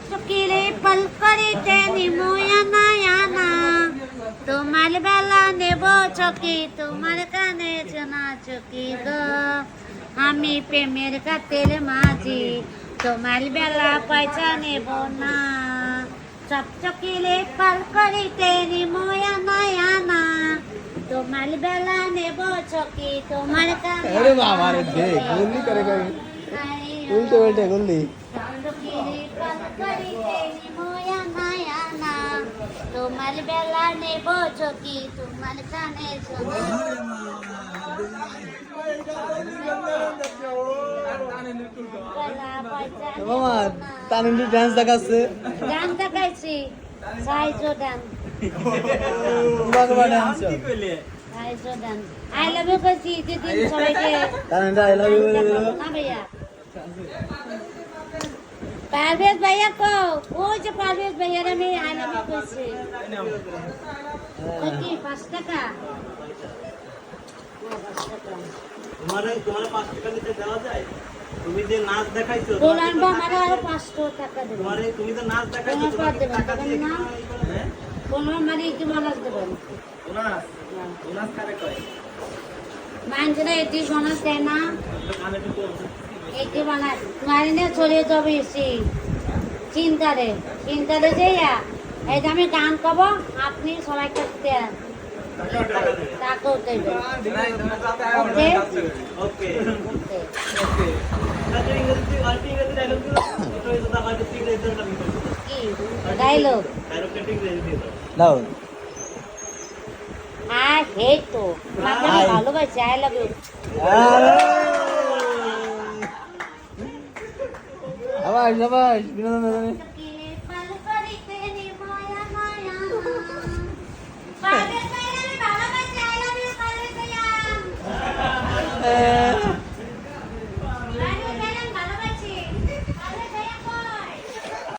চকিলে পল করিতে নিময়ানা আনা তোমার বেলা নেব চকি তোমার কানে চোনা চকি গো আমি প্রেমের কাতের মাঝি তোমার বেলা পয়সা নেব না চকচকিলে পল করিতে নিময়ানা আনা তোমার বেলা নেব চকি তোমার কানে अरे बाबा रे देख गुल्ली करे करे उल्टे उल्टे गुल्ली তোমার বেলা নেব চকি তোমার কানে মামা তানিন্দি ডান্স দেখাচ্ছে গান দেখাইছি সাইজো গান বাবা ডান্স সাইজো গান আই লাভ ইউ কইছি দিদিন সবাইকে তানিন্দি আই লাভ ইউ বলে দিল না ভাইয়া পারভেজ ভাইয়া কো ওই যে পারভেজ ভাইয়ার আমি আই লাভ ইউ কইছি কি 5 টাকা তোমার 5 টাকা দিতে দেওয়া যায় তুমি যে নাচ দেখাইছো বলান বা আমারে আরো 500 টাকা দেবেন তোমারে তুমি তো নাচ দেখাইছো তোমার পর দেবেন টাকা দিয়ে না হ্যাঁ কোন মানে কি মানাস দেবেন ওনাস ওনাস কারে কয় মানজরা এটি বোনাস দেয় না আমি একটু বলছি এটি বানায় মারিনে ছড়িয়ে যাবে এসে চিন্তারে যাইয়া এই যে আমি গান কব আপনি সবাইকে দেন টাকাও দেবেন ওকে ওকে ওকে আচ্ছা ইংরেজি ইংরেজি ডায়লগ দিও তো এই দাদা আমাকে ঠিক রে দিতে আমি করব কি ডায়লগ ডায়লগ ঠিক রে দিও দাও হেট তো মানে ভালোবাসি আই লাভ ইউ আবার আবার বিনোদন